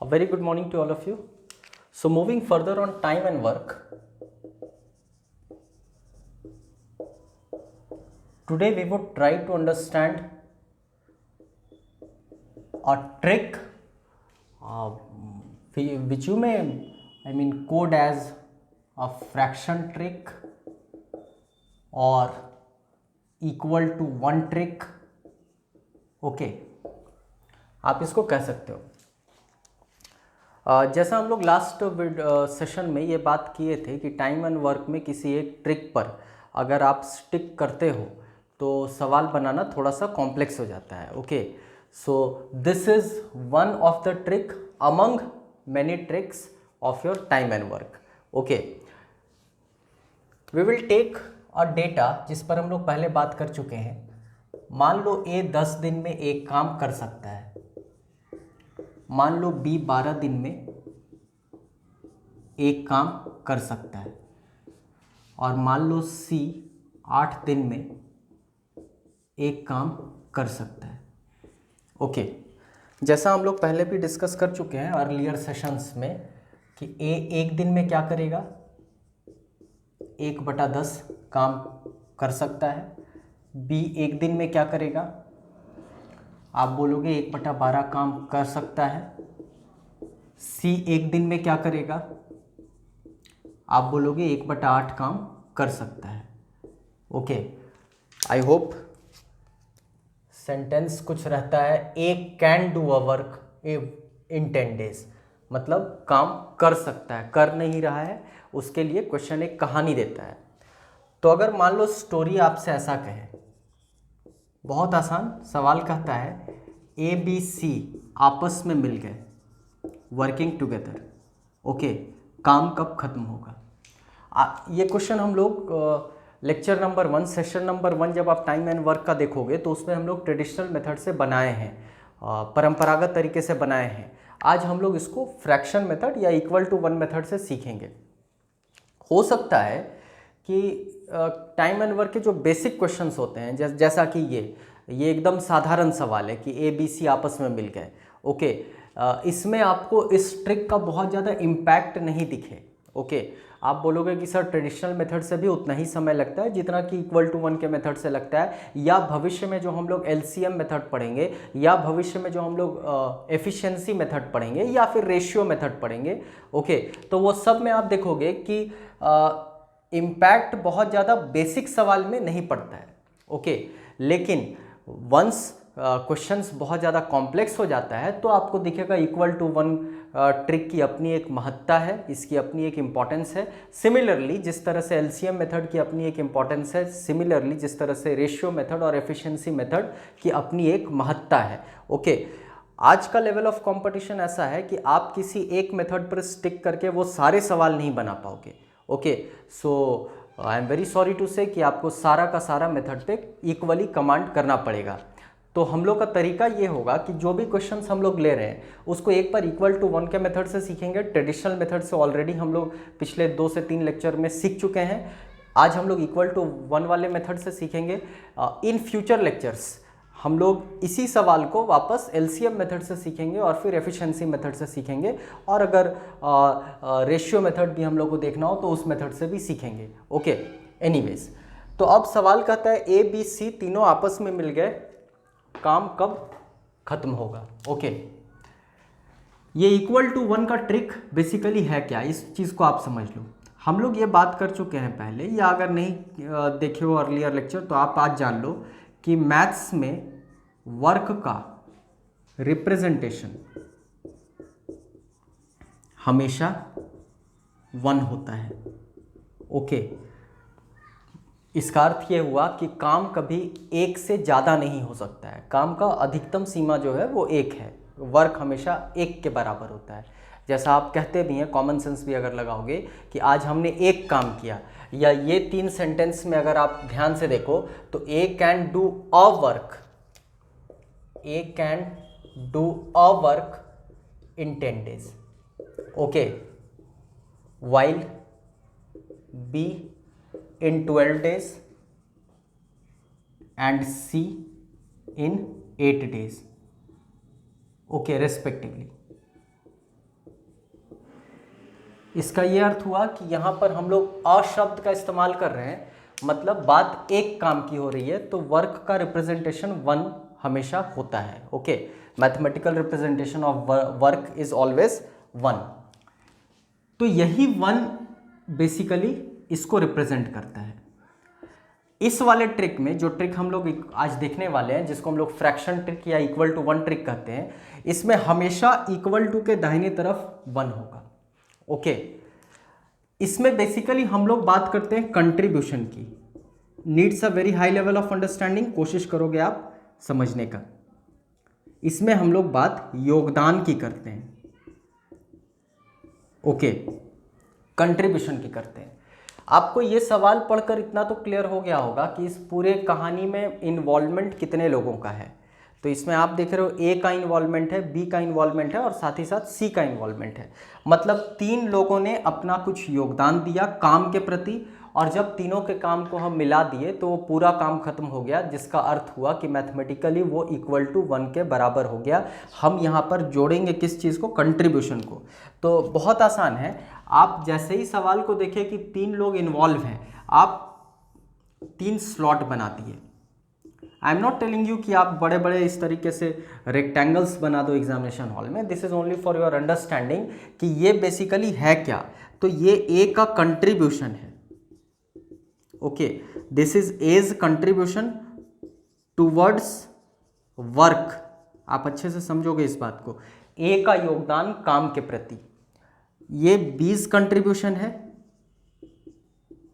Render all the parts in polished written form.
very good morning to all of you. So moving further on time and work, today we would try to understand a trick which you may code as a fraction trick or equal to one trick. Okay, आप इसको कह सकते हो। जैसा हम लोग last session में ये बात किए थे कि टाइम एंड वर्क में किसी एक ट्रिक पर अगर आप स्टिक करते हो तो सवाल बनाना थोड़ा सा कॉम्प्लेक्स हो जाता है। Okay, so this is one of the trick among many tricks of your time and work. Okay, we will take a data जिस पर हम लोग पहले बात कर चुके हैं। मान लो ए 10 दिन में एक काम कर सकता है, मान लो बी 12 दिन में एक काम कर सकता है, और मान लो सी 8 दिन में एक काम कर सकता है। ओके, जैसा हम लोग पहले भी डिस्कस कर चुके हैं अर्लियर सेशंस में कि ए एक दिन में क्या करेगा, 1/10 काम कर सकता है। बी एक दिन में क्या करेगा, आप बोलोगे 1/12 काम कर सकता है। सी एक दिन में क्या करेगा, आप बोलोगे 1/8 काम कर सकता है। ओके, आई होप सेंटेंस कुछ रहता है, A can do a work in 10 days, मतलब काम कर सकता है, कर नहीं रहा है, उसके लिए क्वेश्चन एक कहानी देता है। तो अगर मान लो स्टोरी आपसे ऐसा कहे, बहुत आसान सवाल कहता है ए बी सी आपस में मिल गए, वर्किंग टुगेदर, ओके, काम कब खत्म होगा। ये क्वेश्चन हम लोग लेक्चर नंबर 1 सेशन नंबर 1 जब आप टाइम एंड वर्क का देखोगे तो उसमें हम लोग ट्रेडिशनल मेथड से बनाए हैं, परंपरागत तरीके से बनाए हैं। आज हम लोग इसको फ्रैक्शन मेथड या इक्वल टू वन मेथड से सीखेंगे। हो सकता है कि टाइम एंड वर्क के जो बेसिक क्वेश्चंस होते हैं, जैसा कि ये एकदम साधारण सवाल है कि ए बी सी आपस में मिल गए। ओके, इसमें आपको इस ट्रिक का बहुत ज़्यादा इम्पैक्ट नहीं दिखे। ओके, आप बोलोगे कि सर ट्रेडिशनल मेथड से भी उतना ही समय लगता है जितना कि इक्वल टू वन के मेथड से लगता है, या भविष्य में जो हम लोग एलसीएम मेथड पढ़ेंगे, या भविष्य में जो हम लोग एफिशिएंसी मेथड पढ़ेंगे, या फिर रेशियो मेथड पढ़ेंगे। ओके, तो वो सब में आप देखोगे कि इम्पैक्ट बहुत ज़्यादा बेसिक सवाल में नहीं पड़ता है। ओके, लेकिन वंस क्वेश्चंस बहुत ज़्यादा कॉम्प्लेक्स हो जाता है तो आपको दिखेगा इक्वल टू वन ट्रिक की अपनी एक महत्ता है, इसकी अपनी एक इम्पॉर्टेंस है। सिमिलरली जिस तरह से एलसीएम मेथड की अपनी एक इम्पॉर्टेंस है, सिमिलरली जिस तरह से रेशियो मेथड और एफिशिएंसी मेथड की अपनी एक महत्ता है। ओके, आज का लेवल ऑफ कंपटीशन ऐसा है कि आप किसी एक मेथड पर स्टिक करके वो सारे सवाल नहीं बना पाओगे। Okay, so I am very sorry to say कि आपको सारा का सारा मेथड पे इक्वली कमांड करना पड़ेगा। तो हम लोग का तरीका ये होगा कि जो भी क्वेश्चंस हम लोग ले रहे हैं उसको एक बार इक्वल टू वन के मेथड से सीखेंगे। ट्रेडिशनल मेथड से ऑलरेडी हम लोग पिछले 2 से 3 लेक्चर में सीख चुके हैं। आज हम लोग इक्वल टू वन वाले मेथड से सीखेंगे। इन फ्यूचर लेक्चर्स हम लोग इसी सवाल को वापस एलसीएम मेथड से सीखेंगे और फिर एफिशिएंसी मेथड से सीखेंगे, और अगर रेशियो मेथड भी हम लोग को देखना हो तो उस मेथड से भी सीखेंगे। ओके, एनीवेज, तो अब सवाल कहता है ए बी सी तीनों आपस में मिल गए, काम कब खत्म होगा। ओके, ये इक्वल टू वन का ट्रिक बेसिकली है क्या, इस चीज़ को आप समझ लो। हम लोग ये बात कर चुके हैं पहले, या अगर नहीं देखे हो अर्लियर लेक्चर तो आप आज जान लो कि मैथ्स में वर्क का रिप्रेजेंटेशन हमेशा 1 होता है। ओके, इसका अर्थ ये हुआ कि काम कभी 1 से ज़्यादा नहीं हो सकता है। काम का अधिकतम सीमा जो है वो 1 है, वर्क हमेशा 1 के बराबर होता है। जैसा आप कहते भी हैं, कॉमन सेंस भी अगर लगाओगे कि आज हमने एक काम किया, या ये 3 सेंटेंस में अगर आप ध्यान से देखो तो A can do a work, A can do a work in 10 days। Okay, while B in 12 days and C in 8 days, okay, respectively. इसका ये अर्थ हुआ कि यहाँ पर हम लोग अ शब्द का इस्तेमाल कर रहे हैं, मतलब बात एक काम की हो रही है, तो वर्क का रिप्रेजेंटेशन 1 हमेशा होता है। Okay, mathematical representation of work is always 1। तो यही 1 बेसिकली इसको रिप्रेजेंट करता है। इस वाले ट्रिक में, जो ट्रिक हम लोग आज देखने वाले हैं, जिसको हम लोग फ्रैक्शन ट्रिक या इक्वल टू 1 ट्रिक कहते हैं, इसमें हमेशा इक्वल टू के दाहिने तरफ 1 होगा। ओके, इसमें बेसिकली हम लोग बात करते हैं कंट्रीब्यूशन की। Needs a very high level of understanding, कोशिश करोगे आप समझने का। इसमें हम लोग बात योगदान की करते हैं। ओके, कंट्रीब्यूशन की करते हैं। आपको ये सवाल पढ़कर इतना तो क्लियर हो गया होगा कि इस पूरे कहानी में इन्वॉल्वमेंट कितने लोगों का है। तो इसमें आप देख रहे हो, ए का इन्वॉल्वमेंट है, बी का इन्वॉल्वमेंट है और साथ ही साथ सी का इन्वॉल्वमेंट है। मतलब 3 लोगों ने अपना कुछ योगदान दिया काम के प्रति, और जब तीनों के काम को हम मिला दिए तो वो पूरा काम खत्म हो गया, जिसका अर्थ हुआ कि मैथमेटिकली वो इक्वल टू 1 के बराबर हो गया। हम यहाँ पर जोड़ेंगे किस चीज़ को? कंट्रीब्यूशन को। तो बहुत आसान है, आप जैसे ही सवाल को देखें कि 3 लोग इन्वॉल्व हैं, आप 3 स्लॉट बना दिए। I am not telling you कि आप बड़े बड़े इस तरीके से रेक्टेंगल्स बना दो एग्जामिनेशन हॉल में। This is only for your understanding कि ये बेसिकली है क्या। तो ये ए का कंट्रीब्यूशन है। Okay, this is A's contribution towards work. आप अच्छे से समझोगे इस बात को। ए का योगदान काम के प्रति, ये बीज कंट्रीब्यूशन है।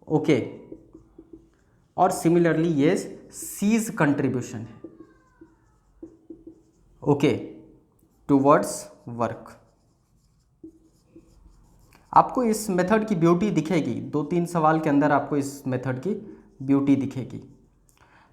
ओके, और सिमिलरली ये सीज कंट्रीब्यूशन है। Okay, towards work. आपको इस मेथड की ब्यूटी दिखेगी, 2-3 सवाल के अंदर आपको इस मेथड की ब्यूटी दिखेगी।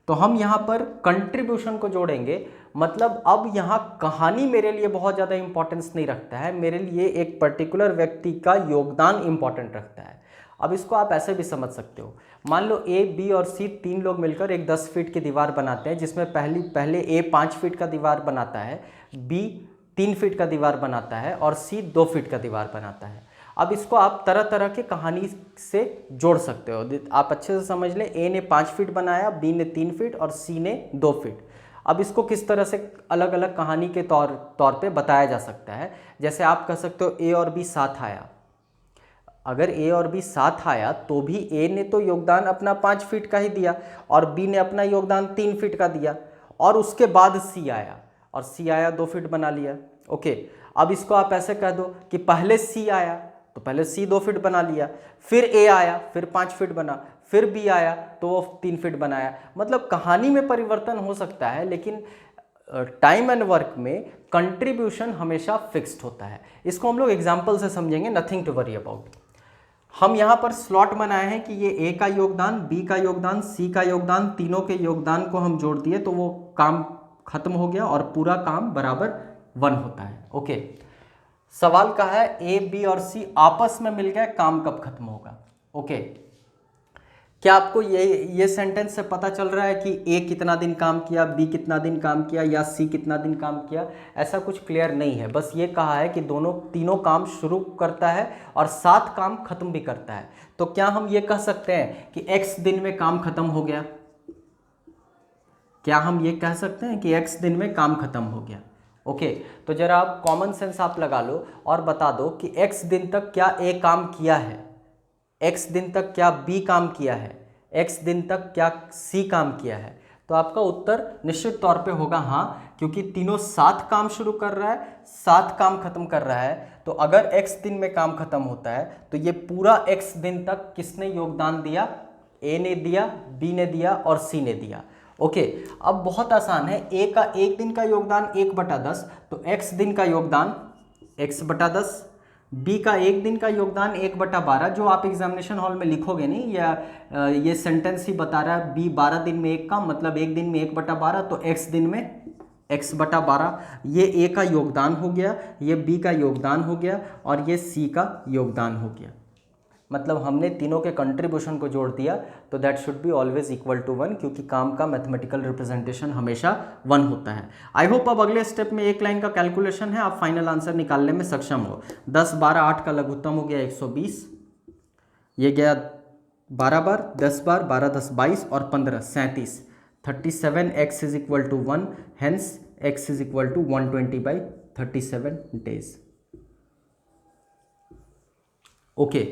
तो हम यहाँ पर कंट्रीब्यूशन को जोड़ेंगे। मतलब अब यहाँ कहानी मेरे लिए बहुत ज़्यादा इंपॉर्टेंस नहीं रखता है, मेरे लिए एक पर्टिकुलर व्यक्ति का योगदान इंपॉर्टेंट रखता है। अब इसको आप ऐसे भी समझ सकते हो। मान लो ए, बी और सी 3 लोग मिलकर एक 10 फीट की दीवार बनाते हैं, जिसमें पहले ए 5 फीट का दीवार बनाता है, बी 3 फीट का दीवार बनाता है और सी 2 फीट का दीवार बनाता है। अब इसको आप तरह तरह की कहानी से जोड़ सकते हो। आप अच्छे से समझ लें, ए ने 5 फीट बनाया, बी ने 3 फीट और सी ने 2 फीट। अब इसको किस तरह से अलग अलग कहानी के तौर पे बताया जा सकता है। जैसे आप कह सकते हो ए और बी साथ आया। अगर ए और बी साथ आया तो भी ए ने तो योगदान अपना 5 फीट का ही दिया और बी ने अपना योगदान 3 फीट का दिया, और उसके बाद सी आया और सी आया 2 फीट बना लिया। ओके, अब इसको आप ऐसे कह दो कि पहले सी आया तो पहले सी 2 फीट बना लिया, फिर ए आया फिर 5 फीट बना, फिर बी आया तो वो 3 फीट बनाया। मतलब कहानी में परिवर्तन हो सकता है, लेकिन टाइम एंड वर्क में कंट्रीब्यूशन हमेशा फिक्स्ड होता है। इसको हम लोग एग्जाम्पल से समझेंगे, नथिंग टू वरी अबाउट। हम यहाँ पर स्लॉट बनाए हैं कि ये ए का योगदान, बी का योगदान, सी का योगदान, तीनों के योगदान को हम जोड़ दिए तो वो काम खत्म हो गया और पूरा काम बराबर 1 होता है। ओके, सवाल का है ए, बी और सी आपस में मिल गए, काम कब खत्म होगा? ओके, क्या आपको ये सेंटेंस से पता चल रहा है कि ए कितना दिन काम किया, बी कितना दिन काम किया या सी कितना दिन काम किया? ऐसा कुछ क्लियर नहीं है। बस ये कहा है कि तीनों काम शुरू करता है और 7 काम खत्म भी करता है। तो क्या हम ये कह सकते हैं कि x दिन में काम खत्म हो गया? क्या हम ये कह सकते हैं कि x दिन में काम खत्म हो गया? ओके, तो जरा आप कॉमन सेंस आप लगा लो और बता दो कि x दिन तक क्या a काम किया है, x दिन तक क्या b काम किया है, x दिन तक क्या c काम किया है। तो आपका उत्तर निश्चित तौर पे होगा हाँ, क्योंकि तीनों 7 काम शुरू कर रहा है, 7 काम खत्म कर रहा है। तो अगर x दिन में काम खत्म होता है तो ये पूरा x दिन तक किसने योगदान दिया? a ने दिया, b ने दिया और c ने दिया। ओके, अब बहुत आसान है। ए का 1 दिन का योगदान 1/10, तो x दिन का योगदान x/10, बी का 1 दिन का योगदान 1/12, जो आप एग्जामिनेशन हॉल में लिखोगे नहीं, या ये सेंटेंस ही बता रहा है बी 12 दिन में 1 काम, मतलब 1 दिन में 1/12, तो x दिन में x/12। ये ए का योगदान हो गया, ये बी का योगदान हो गया और ये सी का योगदान हो गया। मतलब हमने तीनों के कंट्रीब्यूशन को जोड़ दिया, तो that should be always equal to 1, क्योंकि काम का मैथमेटिकल रिप्रेजेंटेशन हमेशा 1 होता है। आई होप अब अगले स्टेप में एक लाइन का कैलकुलेशन है, आप फाइनल आंसर निकालने में सक्षम हो। 10 12 8 का लघुत्तम हो गया 120, ये गया 12 बार, 10 बार, 12 10 22 और 15 37, 37 x is equal to 1, hence x is equal to 120/37 days. Okay,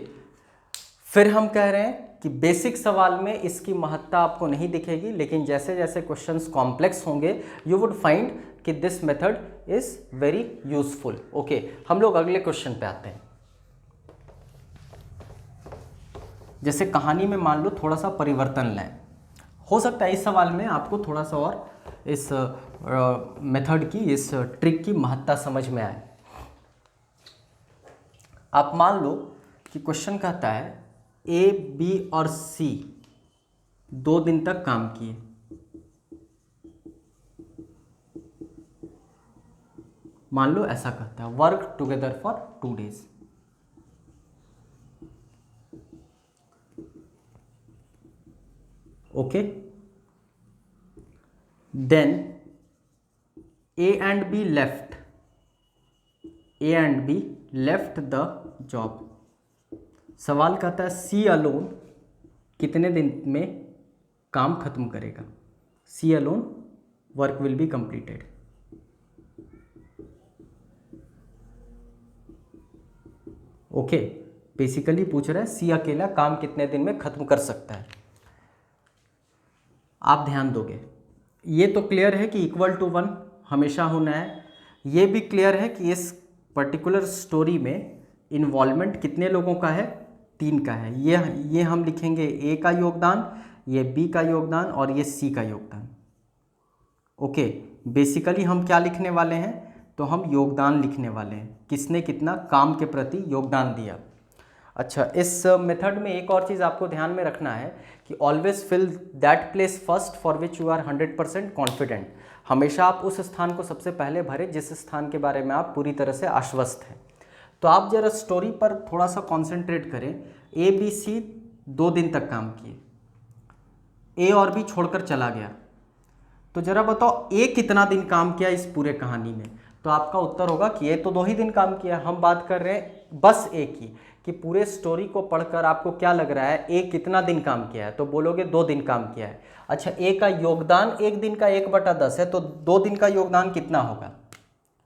फिर हम कह रहे हैं कि बेसिक सवाल में इसकी महत्ता आपको नहीं दिखेगी, लेकिन जैसे जैसे क्वेश्चंस कॉम्प्लेक्स होंगे यू वुड फाइंड कि this method is very useful. Okay, हम लोग अगले क्वेश्चन पे आते हैं। जैसे कहानी में मान लो थोड़ा सा परिवर्तन लाएं, हो सकता है इस सवाल में आपको थोड़ा सा और इस मेथड की, इस ट्रिक की महत्ता समझ में आए। आप मान लो कि क्वेश्चन कहता है ए बी और सी 2 दिन तक काम किए, मान लो ऐसा कहता है, work together for 2 days। Okay, then A and B left the job. सवाल कहता है सी अलोन कितने दिन में काम खत्म करेगा, C alone work will be completed. Okay, basically पूछ रहा है सी अकेला काम कितने दिन में खत्म कर सकता है। आप ध्यान दोगे, ये तो क्लियर है कि इक्वल टू 1 हमेशा होना है। ये भी क्लियर है कि इस पर्टिकुलर स्टोरी में इन्वॉल्वमेंट कितने लोगों का है, 3 का है। ये हम लिखेंगे ए का योगदान, ये बी का योगदान और ये सी का योगदान। ओके, बेसिकली हम क्या लिखने वाले हैं, तो हम योगदान लिखने वाले हैं, किसने कितना काम के प्रति योगदान दिया। अच्छा, इस मेथड में एक और चीज़ आपको ध्यान में रखना है कि always fill that place first for which you are 100% confident. हमेशा आप उस स्थान को सबसे पहले भरें जिस स्थान के बारे में आप पूरी तरह से आश्वस्त हैं। तो आप जरा स्टोरी पर थोड़ा सा कॉन्सेंट्रेट करें। ए बी सी 2 दिन तक काम किए, ए और बी छोड़कर चला गया, तो जरा बताओ ए कितना दिन काम किया इस पूरे कहानी में। तो आपका उत्तर होगा कि ए तो 2 ही दिन काम किया। हम बात कर रहे हैं बस ए की, कि पूरे स्टोरी को पढ़कर आपको क्या लग रहा है ए कितना दिन काम किया है, तो बोलोगे 2 दिन काम किया है। अच्छा, ए का योगदान 1 दिन का 1/10 है, तो 2 दिन का योगदान कितना होगा,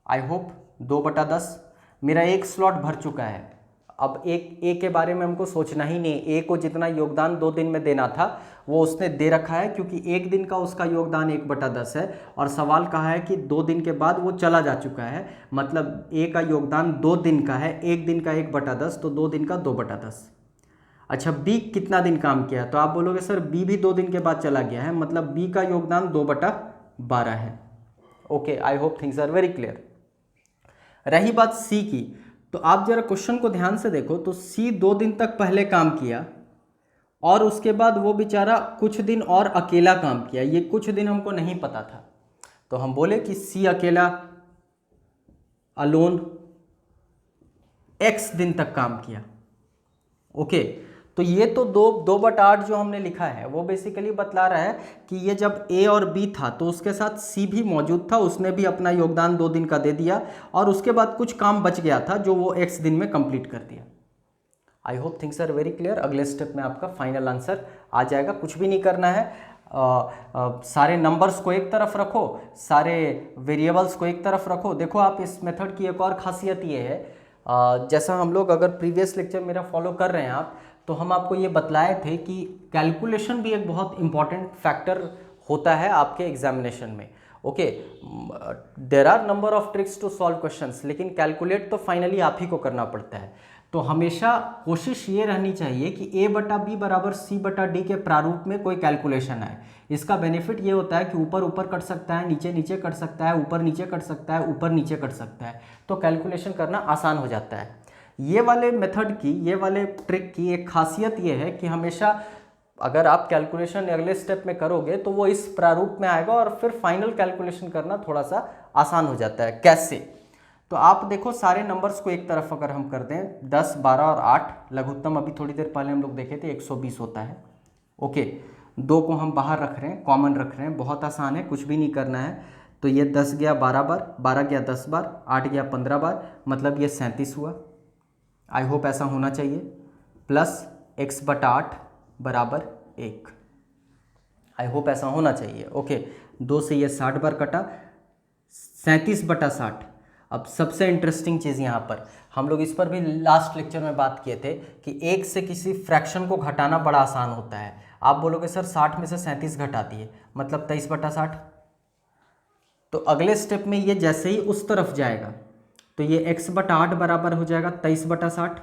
आई होप 2/10। मेरा 1 स्लॉट भर चुका है, अब ए के बारे में हमको सोचना ही नहीं। ए को जितना योगदान 2 दिन में देना था वो उसने दे रखा है, क्योंकि 1 दिन का उसका योगदान 1/10 है, और सवाल कहा है कि 2 दिन के बाद वो चला जा चुका है, मतलब ए का योगदान 2 दिन का है, 1 दिन का 1/10, तो 2 दिन का 2/10। अच्छा, बी कितना दिन काम किया, तो आप बोलोगे सर बी भी 2 दिन के बाद चला गया है, मतलब बी का योगदान 2/12 है। Okay, I hope things are very clear. रही बात सी की, तो आप जरा क्वेश्चन को ध्यान से देखो, तो सी 2 दिन तक पहले काम किया और उसके बाद वो बेचारा कुछ दिन और अकेला काम किया। ये कुछ दिन हमको नहीं पता था, तो हम बोले कि सी अकेला अलोन x दिन तक काम किया। ओके, तो ये तो 2/8 जो हमने लिखा है वो बेसिकली बतला रहा है कि ये जब ए और बी था तो उसके साथ सी भी मौजूद था, उसने भी अपना योगदान 2 दिन का दे दिया, और उसके बाद कुछ काम बच गया था जो वो x दिन में कंप्लीट कर दिया। I hope things are very clear. अगले स्टेप में आपका फाइनल आंसर आ जाएगा, कुछ भी नहीं करना है। सारे नंबर्स को एक तरफ रखो, सारे वेरिएबल्स को एक तरफ रखो। देखो, आप इस मेथड की एक और खासियत ये है, जैसा हम लोग अगर प्रीवियस लेक्चर मेरा फॉलो कर रहे हैं आप, तो हम आपको ये बतलाए थे कि कैलकुलेशन भी एक बहुत इंपॉर्टेंट फैक्टर होता है आपके एग्जामिनेशन में। Okay, there are number of tricks to solve questions, लेकिन कैलकुलेट तो फाइनली आप ही को करना पड़ता है। तो हमेशा कोशिश ये रहनी चाहिए कि a/b बराबर c/d के प्रारूप में कोई कैलकुलेशन आए। इसका बेनिफिट ये होता है कि ऊपर ऊपर कट सकता है, नीचे नीचे कट सकता है, ऊपर नीचे कट सकता है, ऊपर नीचे कट सकता है, तो कैलकुलेशन करना आसान हो जाता है। ये वाले मेथड की, ये वाले ट्रिक की एक खासियत ये है कि हमेशा अगर आप कैलकुलेशन अगले स्टेप में करोगे तो वो इस प्रारूप में आएगा और फिर फाइनल कैलकुलेशन करना थोड़ा सा आसान हो जाता है। कैसे? तो आप देखो सारे नंबर्स को एक तरफ अगर हम कर दें 10, 12 और 8, लघुत्तम अभी थोड़ी देर पहले हम लोग देखे थे 120 होता है। ओके, 2 को हम बाहर रख रहे हैं, कॉमन रख रहे हैं, बहुत आसान है, कुछ भी नहीं करना है। तो ये 10 गया 12 बार, 12 गया 10 बार, 8 गया 15 बार, मतलब ये 37 हुआ। आई होप ऐसा होना चाहिए। प्लस x/8 बराबर 1। आई होप ऐसा होना चाहिए। ओके, 2 से ये 60 बार कटा, 37/60। अब सबसे इंटरेस्टिंग चीज़ यहाँ पर, हम लोग इस पर भी लास्ट लेक्चर में बात किए थे कि 1 से किसी फ्रैक्शन को घटाना बड़ा आसान होता है। आप बोलोगे सर 60 में से 37 घटा दिए, मतलब 23/60। तो अगले स्टेप में ये जैसे ही उस तरफ जाएगा तो ये x/8 बराबर हो जाएगा 23/60।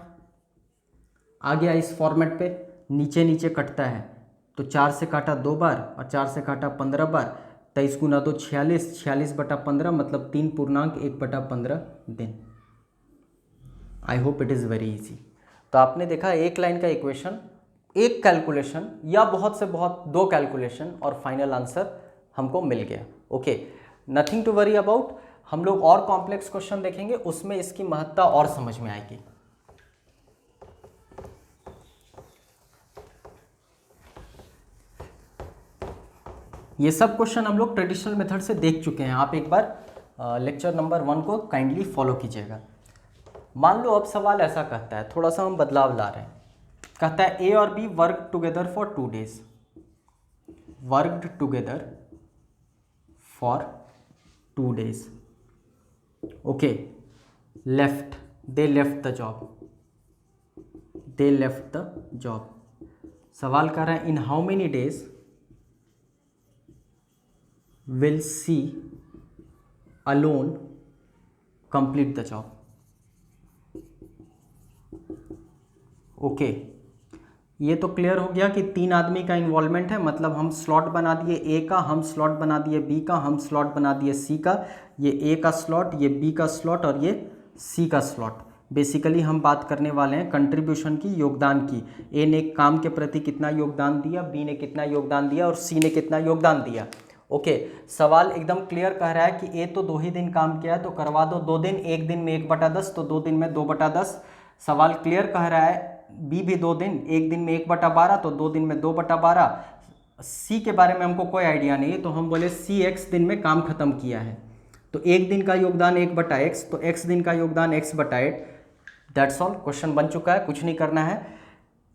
आ गया इस फॉर्मेट पे, नीचे नीचे कटता है तो 4 से काटा 2 बार और 4 से काटा 15 बार, 23 गुना 2 46, 46/15 मतलब 3.1/15 दिन। I hope it is very easy. तो आपने देखा एक लाइन का इक्वेशन, एक कैलकुलेशन या बहुत से बहुत 2 कैलकुलेशन और फाइनल आंसर हमको मिल गया। Okay, nothing to worry about. हम लोग और कॉम्प्लेक्स क्वेश्चन देखेंगे, उसमें इसकी महत्ता और समझ में आएगी। ये सब क्वेश्चन हम लोग ट्रेडिशनल मेथड से देख चुके हैं, आप एक बार लेक्चर नंबर 1 को काइंडली फॉलो कीजिएगा। मान लो अब सवाल ऐसा कहता है, थोड़ा सा हम बदलाव ला रहे हैं। कहता है ए और B work together for 2 days, worked together for 2 days। Okay, left, they left the job, they left the job. सवाल कर रहा है in how many days will C alone complete the job। Okay, ये तो clear हो गया कि 3 आदमी का इन्वॉल्वमेंट है, मतलब हम स्लॉट बना दिए ए का, हम स्लॉट बना दिए बी का, हम स्लॉट बना दिए सी का। ये ए का स्लॉट, ये बी का स्लॉट और ये सी का स्लॉट। बेसिकली हम बात करने वाले हैं कंट्रीब्यूशन की, योगदान की। ए ने काम के प्रति कितना योगदान दिया, बी ने कितना योगदान दिया और सी ने कितना योगदान दिया। ओके, सवाल एकदम क्लियर कह रहा है कि ए तो 2 ही दिन काम किया है तो करवा दो 2 दिन, एक दिन में 1/10 तो 2 दिन में 2/10। सवाल क्लियर कह रहा है बी भी 2 दिन, एक दिन में 1/12 तो 2 दिन में 2/12। सी के बारे में हमको कोई आइडिया नहीं है तो हम बोले सी x दिन में काम खत्म किया है, तो एक दिन का योगदान 1/x, तो x दिन का योगदान x/8। दैट्स ऑल, क्वेश्चन बन चुका है, कुछ नहीं करना है।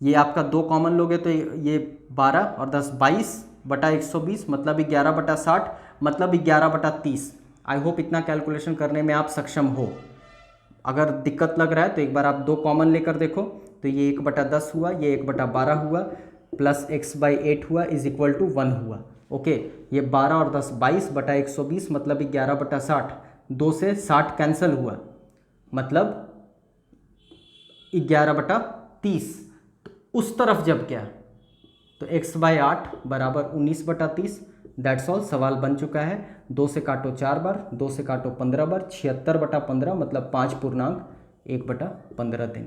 ये आपका 2 कॉमन लोगे तो ये 12 और 10 22/120 मतलब 11/60 मतलब 11/30। आई होप इतना कैलकुलेशन करने में आप सक्षम हो। अगर दिक्कत लग रहा है तो एक बार आप 2 कॉमन लेकर देखो, तो ये 1/10 हुआ, ये 1/12 हुआ, प्लस x/8 हुआ इज इक्वल टू 1 हुआ। ओके, ये 12 और 10 22/120 मतलब 11/60, 2 से 60 कैंसिल हुआ मतलब 11/30। तो उस तरफ जब क्या तो x/8 बराबर 19/30। दैट्स ऑल, सवाल बन चुका है। 2 से काटो 4 बार, 2 से काटो 15 बार, 76/15 मतलब 5.1/15 दिन।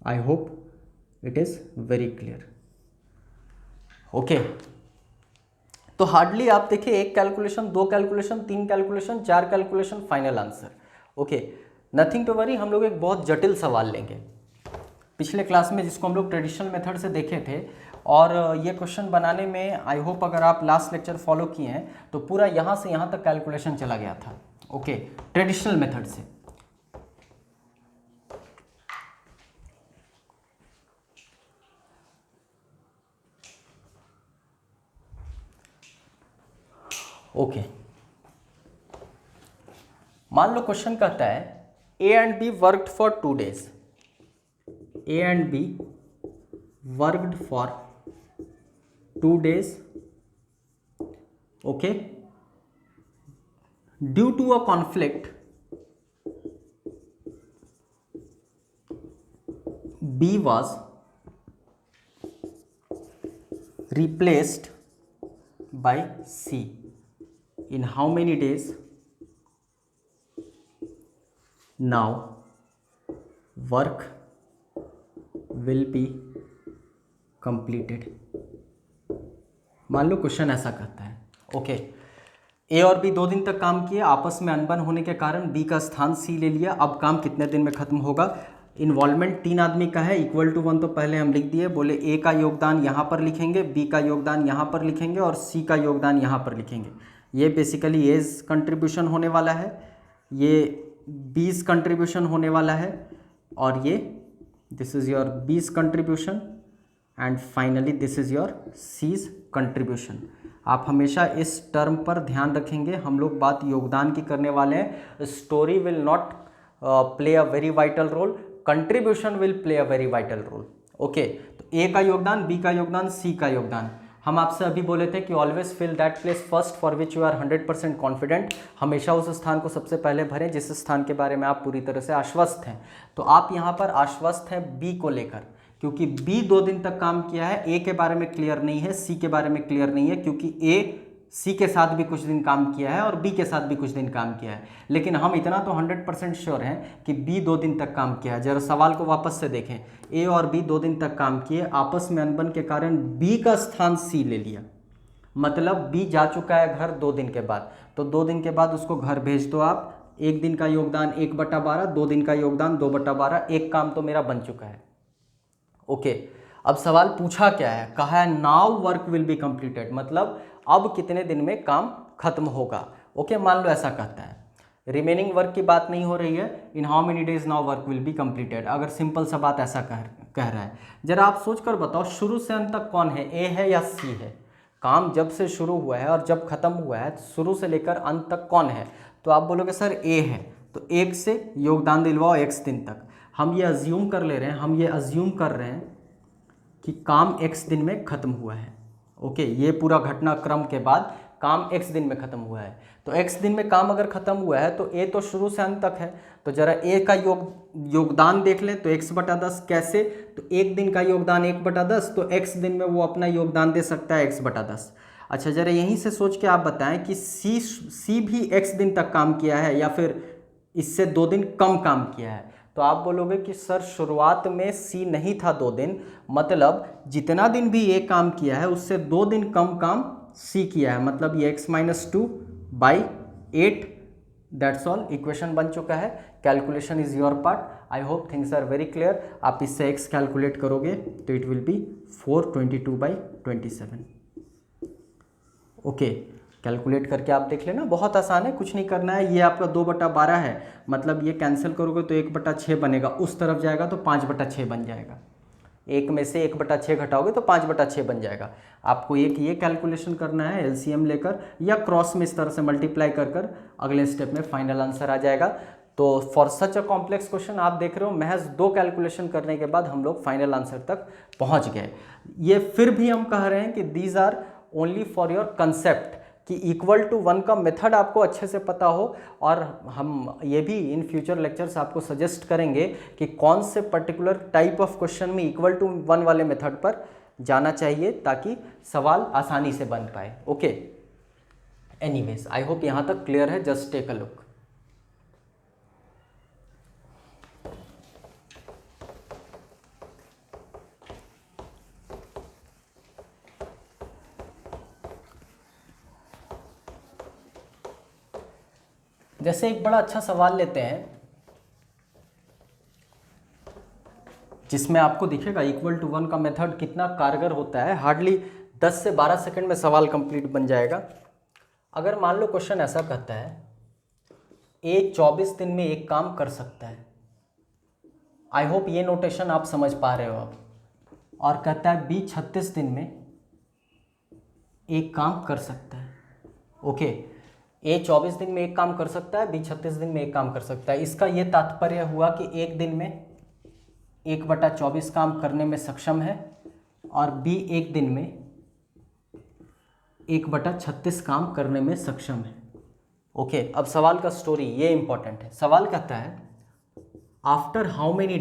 I hope it is very clear. Okay, तो हार्डली आप देखिए 1 calculation, 2 calculation, 3 calculation, 4 calculation, final answer. Okay, nothing to worry. हम लोग एक बहुत जटिल सवाल लेंगे पिछले क्लास में, जिसको हम लोग ट्रेडिशनल मेथड से देखे थे, और ये क्वेश्चन बनाने में आई होप अगर आप लास्ट लेक्चर फॉलो किए हैं तो पूरा यहाँ से यहाँ तक कैलकुलेशन चला गया था। ओके, ट्रेडिशनल मेथड से। ओके, मान लो क्वेश्चन कहता है A and B worked for 2 days, A and B worked for 2 days। Okay, due to a conflict B was replaced by C in how many days? Now work will be completed। मान लो question ऐसा कहता है। Okay, ए और B 2 दिन तक काम किए, आपस में अनबन होने के कारण बी का स्थान सी ले लिया। अब काम कितने दिन में खत्म होगा? इन्वॉल्वमेंट 3 आदमी का है, इक्वल टू 1 तो पहले हम लिख दिए, बोले ए का योगदान यहाँ पर लिखेंगे, बी का योगदान यहाँ पर लिखेंगे और सी का योगदान यहाँ पर लिखेंगे। ये बेसिकली एज कंट्रीब्यूशन होने वाला है, ये बीस कंट्रीब्यूशन होने वाला है, और ये this is your B's contribution and finally this is your C's contribution. आप हमेशा इस टर्म पर ध्यान रखेंगे, हम लोग बात योगदान की करने वाले हैं। Story will not play a very vital role, contribution will play a very vital role. Okay, तो ए का योगदान, बी का योगदान, सी का योगदान। हम आपसे अभी बोले थे कि always fill that place first for which you are 100% confident. हमेशा उस स्थान को सबसे पहले भरें जिस स्थान के बारे में आप पूरी तरह से आश्वस्त हैं। तो आप यहाँ पर आश्वस्त हैं बी को लेकर, क्योंकि बी 2 दिन तक काम किया है, ए के बारे में क्लियर नहीं है, सी के बारे में क्लियर नहीं है, क्योंकि ए सी के साथ भी कुछ दिन काम किया है और बी के साथ भी कुछ दिन काम किया है। लेकिन हम इतना तो 100% श्योर हैं कि बी 2 दिन तक काम किया है। जरा सवाल को वापस से देखें, ए और बी 2 दिन तक काम किए, आपस में अनबन के कारण बी का स्थान सी ले लिया, मतलब बी जा चुका है घर 2 दिन के बाद, तो 2 दिन के बाद उसको घर भेज दो आप। 1 दिन का योगदान 1/12, 2 दिन का योगदान 2/12, एक काम तो मेरा बन चुका है। ओके, अब सवाल पूछा क्या है? कहा है now work will be completed, मतलब अब कितने दिन में काम खत्म होगा। ओके, मान लो ऐसा कहता है, रिमेनिंग वर्क की बात नहीं हो रही है, in how many days now work will be completed. अगर सिंपल सा बात ऐसा कह रहा है, जरा आप सोच कर बताओ शुरू से अंत तक कौन है, ए है या सी है? काम जब से शुरू हुआ है और जब खत्म हुआ है, शुरू से लेकर अंत तक कौन है? तो आप बोलोगे सर ए है, तो एक से योगदान दिलवाओ एक्स दिन तक। हम ये अज्यूम कर ले रहे हैं, हम ये अज्यूम कर रहे हैं कि काम एक्स दिन में खत्म हुआ है। ओके, ये पूरा घटनाक्रम के बाद काम एक्स दिन में खत्म हुआ है। तो एक्स दिन में काम अगर खत्म हुआ है तो ए तो शुरू से अंत तक है, तो जरा ए का योगदान देख ले, तो x/10 कैसे? तो एक दिन का योगदान 1/10, तो एक्स दिन में वो अपना योगदान दे सकता है x/10। अच्छा, जरा यहीं से सोच के आप बताएं कि सी भी एक्स दिन तक काम किया है या फिर इससे 2 दिन कम काम किया है? तो आप बोलोगे कि सर शुरुआत में सी नहीं था 2 दिन, मतलब जितना दिन भी ये काम किया है उससे 2 दिन कम काम सी किया है, मतलब ये x-2/8, दैट्स ऑल। इक्वेशन बन चुका है, calculation is your part. I hope things are very clear. आप इससे x कैलकुलेट करोगे तो it will be 422/27। Okay, calculate करके आप देख लेना, बहुत आसान है, कुछ नहीं करना है। ये आपका 2/12 है, मतलब ये कैंसिल करोगे तो 1/6 बनेगा, उस तरफ जाएगा तो 5/6 बन जाएगा। एक में से 1/6 घटाओगे तो 5/6 बन जाएगा। आपको एक ये कैलकुलेशन करना है एलसीएम लेकर, या क्रॉस में इस तरह से मल्टीप्लाई कर अगले स्टेप में फाइनल आंसर आ जाएगा। तो for such a complex question आप देख रहे हो, महज 2 कैलकुलेशन करने के बाद हम लोग फाइनल आंसर तक पहुंच गए। ये फिर भी हम कह रहे हैं कि these are only for your concept, कि इक्वल टू 1 का मेथड आपको अच्छे से पता हो। और हम ये भी इन फ्यूचर लेक्चर्स आपको सजेस्ट करेंगे कि कौन से पर्टिकुलर टाइप ऑफ क्वेश्चन में इक्वल टू 1 वाले मेथड पर जाना चाहिए ताकि सवाल आसानी से बन पाए। ओके, एनीवेज आई होप यहाँ तक क्लियर है। Just take a look. जैसे एक बड़ा अच्छा सवाल लेते हैं जिसमें आपको दिखेगा इक्वल टू 1 का मेथड कितना कारगर होता है। हार्डली 10 से 12 सेकंड में सवाल कंप्लीट बन जाएगा। अगर मान लो क्वेश्चन ऐसा कहता है ए 24 दिन में एक काम कर सकता है, आई होप ये नोटेशन आप समझ पा रहे हो अब, और कहता है बी 36 दिन में एक काम कर सकता है। ओके, ए 24 दिन में एक काम कर सकता है, बी 36 दिन में एक काम कर सकता है। इसका ये तात्पर्य हुआ कि एक दिन में 1/24 काम करने में सक्षम है और बी एक दिन में 1/36 काम करने में सक्षम है। ओके, अब सवाल का स्टोरी ये इंपॉर्टेंट है। सवाल कहता है after how many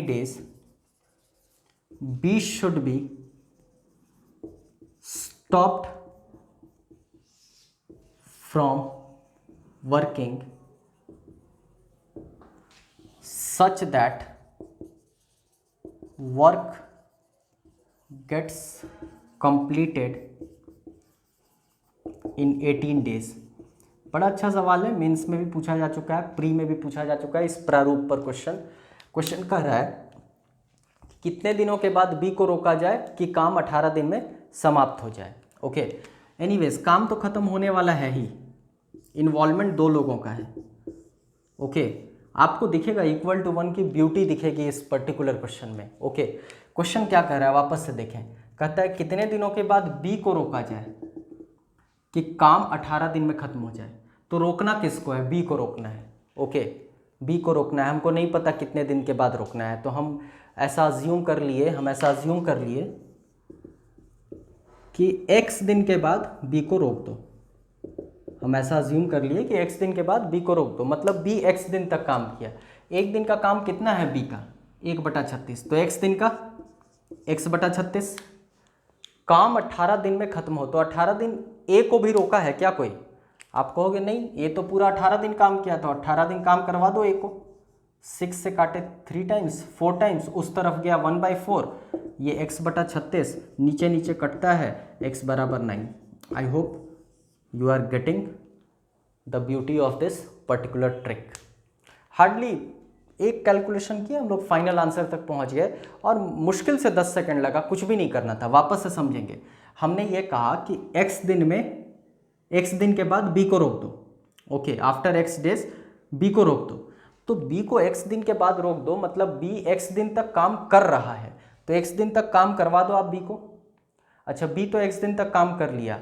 days B should be stopped from working such that work gets completed in 18 days. बड़ा अच्छा सवाल है, मेंस में भी पूछा जा चुका है, प्री में भी पूछा जा चुका है इस प्रारूप पर क्वेश्चन कह रहा है कितने दिनों के बाद बी को रोका जाए कि काम 18 दिन में समाप्त हो जाए। ओके, एनीवेज काम तो खत्म होने वाला है ही, इन्वॉल्वमेंट 2 लोगों का है। ओके, आपको दिखेगा इक्वल टू 1 की ब्यूटी दिखेगी इस पर्टिकुलर क्वेश्चन में। ओके, क्वेश्चन क्या कह रहा है वापस से देखें, कहता है कितने दिनों के बाद बी को रोका जाए कि काम 18 दिन में खत्म हो जाए। तो रोकना किसको है, बी को रोकना है। ओके, बी को रोकना है, हमको नहीं पता कितने दिन के बाद रोकना है, तो हम ऐसा अज्यूम कर लिए कि x दिन के बाद b को रोक दो। हम ऐसा अज्यूम कर लिए कि x दिन के बाद b को रोक दो, मतलब b x दिन तक काम किया। एक दिन का काम कितना है b का, 1/36, तो x दिन का x/36। काम 18 दिन में खत्म हो, तो 18 दिन a को भी रोका है क्या कोई? आप कहोगे नहीं, ये तो पूरा 18 दिन काम किया, तो 18 दिन काम करवा दो a को। 6 से काटे 3 टाइम्स 4 टाइम्स, उस तरफ गया 1/4, ये x/36 नीचे नीचे कटता है, x बराबर 9। I hope you are getting the beauty of this particular trick. Hardly एक कैलकुलेशन किया, हम लोग फाइनल आंसर तक पहुंच गए और मुश्किल से 10 सेकंड लगा, कुछ भी नहीं करना था। वापस से समझेंगे, हमने ये कहा कि x दिन के बाद b को रोक दो। Okay, after x days b को रोक दो, तो b को x दिन के बाद रोक दो, मतलब b x दिन तक काम कर रहा है, तो x दिन तक काम करवा दो आप b को। अच्छा, b तो x दिन तक काम कर लिया,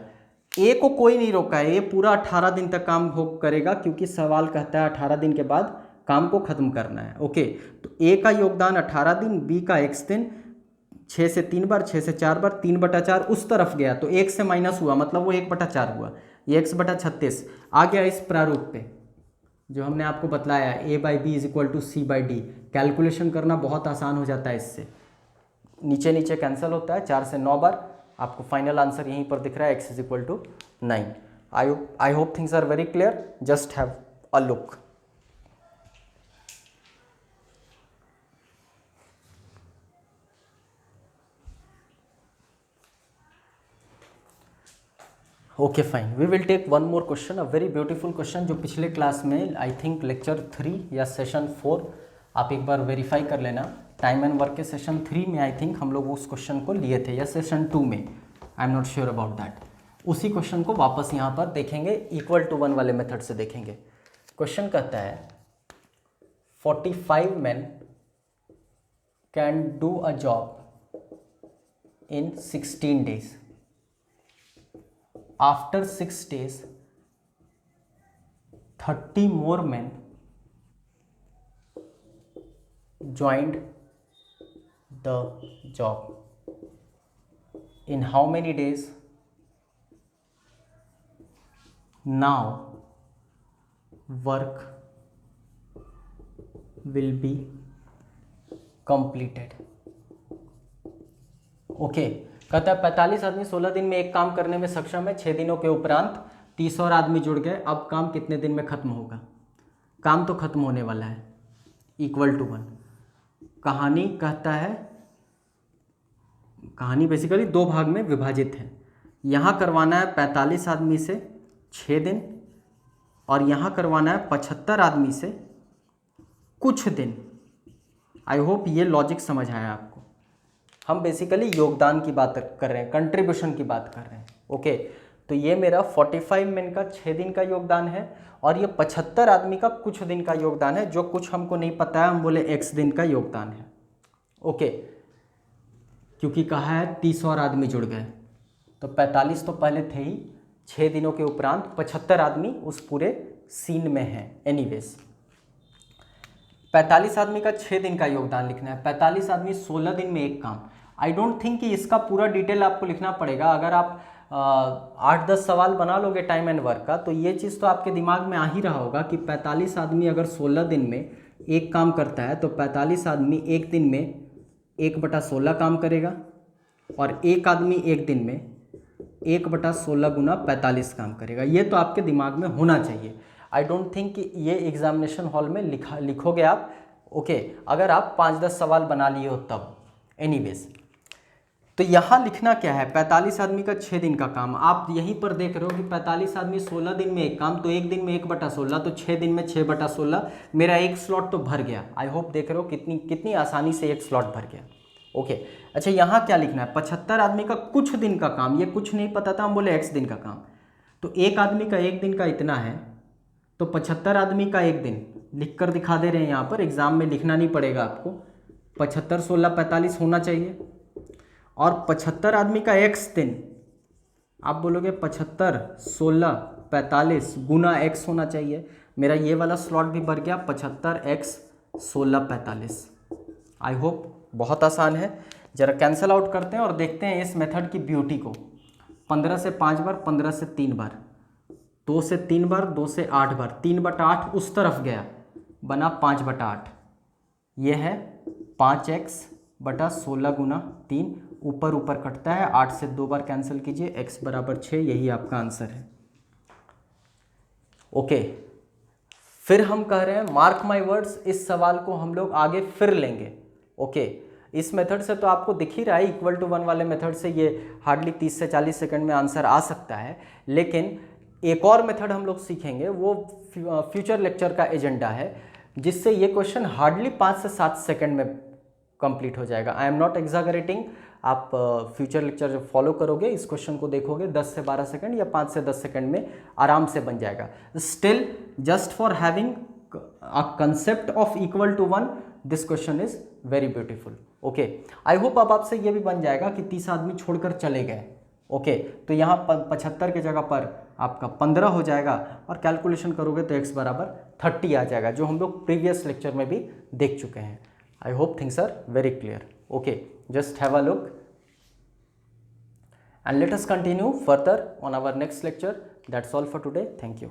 a को कोई नहीं रोका है, ये पूरा 18 दिन तक काम करेगा, क्योंकि सवाल कहता है 18 दिन के बाद काम को खत्म करना है। ओके, तो a का योगदान 18 दिन, b का x दिन, 6 से 3 बार, 6 से 4 बार, 3/4 उस तरफ गया, तो 1 से माइनस हुआ, मतलब वो 1/4 हुआ, ये x/36 आ गया इस प्रारूप पे जो हमने आपको बतलाया, a/b = c/d। कैलकुलेशन करना बहुत आसान हो जाता है इससे, नीचे नीचे कैंसिल होता है, 4 से 9 बार, आपको फाइनल आंसर यहीं पर दिख रहा है, x = 9। I hope things are very clear, just have a look. Okay fine, we will take one more question, a very beautiful question, जो पिछले क्लास में आई थिंक लेक्चर 3 या सेशन 4, आप एक बार वेरीफाई कर लेना। टाइम एंड वर्क के session 3 में आई थिंक हम लोग उस क्वेश्चन को लिए थे, या सेशन 2 में, I am not sure about that. उसी क्वेश्चन को वापस यहाँ पर देखेंगे, इक्वल टू 1 वाले मेथड से देखेंगे। क्वेश्चन कहता है 45 men can do a job in 16 days. After 6 days, 30 more men joined the job. In how many days? Now work will be completed. Okay, कहता है 45 आदमी 16 दिन में एक काम करने में सक्षम है, 6 दिनों के उपरांत 30 और आदमी जुड़ गए, अब काम कितने दिन में खत्म होगा? काम तो खत्म होने वाला है, इक्वल टू 1। कहानी कहता है, कहानी बेसिकली 2 भाग में विभाजित है। यहाँ करवाना है 45 आदमी से 6 दिन, और यहाँ करवाना है 75 आदमी से कुछ दिन। आई होप ये लॉजिक समझ आया आपको। हम बेसिकली योगदान की बात कर रहे हैं, कंट्रीब्यूशन की बात कर रहे हैं। ओके, तो ये मेरा 45 मेन का 6 दिन का योगदान है, और ये 75 आदमी का कुछ दिन का योगदान है, जो कुछ हमको नहीं पता है, हम बोले x दिन का योगदान है। ओके, क्योंकि कहा है 30 और आदमी जुड़ गए, तो 45 तो पहले थे ही, 6 दिनों के उपरांत 75 आदमी उस पूरे सीन में हैं। एनीवेज, 45 आदमी का 6 दिन का योगदान लिखना है। 45 आदमी 16 दिन में एक काम। आई डोंट थिंक कि इसका पूरा डिटेल आपको लिखना पड़ेगा। अगर आप 8-10 सवाल बना लोगे टाइम एंड वर्क का, तो ये चीज़ तो आपके दिमाग में आ ही रहा होगा कि 45 आदमी अगर 16 दिन में एक काम करता है, तो 45 आदमी एक दिन में 1/16 काम करेगा, और एक आदमी एक दिन में 1/16 गुना 45 काम करेगा। ये तो आपके दिमाग में होना चाहिए। आई डोंट थिंक कि ये एग्जामिनेशन हॉल में लिखोगे आप। ओके, अगर आप 5-10 सवाल बना लिए हो तब। एनीवेज, तो तो यहाँ लिखना क्या है, 45 आदमी का 6 दिन का काम। आप यहीं पर देख रहे हो कि 45 आदमी 16 दिन में एक काम, तो एक दिन में 1/16, तो 6 दिन में 6/16, मेरा एक स्लॉट तो भर गया। आई होप देख रहे हो कितनी आसानी से एक स्लॉट भर गया। ओके अच्छा, यहाँ क्या लिखना है, 75 आदमी का कुछ दिन का काम, ये कुछ नहीं पता था, हम बोले x दिन का काम, तो एक आदमी का एक दिन का इतना है, तो 75 आदमी का एक दिन लिख कर दिखा दे रहे हैं यहाँ पर, एग्जाम में लिखना नहीं पड़ेगा आपको। 75 16 45 होना चाहिए, और 75 आदमी का x दिन, आप बोलोगे 75 16 45 गुना x होना चाहिए। मेरा ये वाला स्लॉट भी भर गया, 75x 16 45। आई होप बहुत आसान है। जरा कैंसल आउट करते हैं और देखते हैं इस मेथड की ब्यूटी को। 15 से 5 बार, 15 से 3 बार, 2 से 3 बार, 2 से 8 बार, 3/8 उस तरफ गया, बना 5/8। ये है 5x बटा 16 गुना 3, ऊपर ऊपर कटता है, 8 से 2 बार कैंसिल कीजिए, x बराबर 6, यही आपका आंसर है। ओके फिर हम कह रहे हैं, मार्क माय वर्ड्स, इस सवाल को हम लोग आगे फिर लेंगे। ओके इस मेथड से तो आपको दिख ही रहा है, =1 वाले मेथड से ये हार्डली 30 से 40 सेकंड में आंसर आ सकता है, लेकिन एक और मेथड हम लोग सीखेंगे, वो फ्यूचर लेक्चर का एजेंडा है, जिससे ये क्वेश्चन हार्डली 5 से 7 सेकंड में कंप्लीट हो जाएगा। आई एम नॉट एग्जैगरेटिंग, आप फ्यूचर लेक्चर जब फॉलो करोगे, इस क्वेश्चन को देखोगे, 10 से 12 सेकंड या 5 से 10 सेकंड में आराम से बन जाएगा। Still just for having a concept of =1, this question is very beautiful. Okay I hope अब आपसे ये भी बन जाएगा कि 30 आदमी छोड़कर चले गए। ओके तो यहाँ 75 के जगह पर आपका 15 हो जाएगा, और कैलकुलेशन करोगे तो x बराबर 30 आ जाएगा, जो हम लोग प्रीवियस लेक्चर में भी देख चुके हैं। I hope things are very clear. Okay just have a look and let us continue further on our next lecture. That's all for today. Thank you.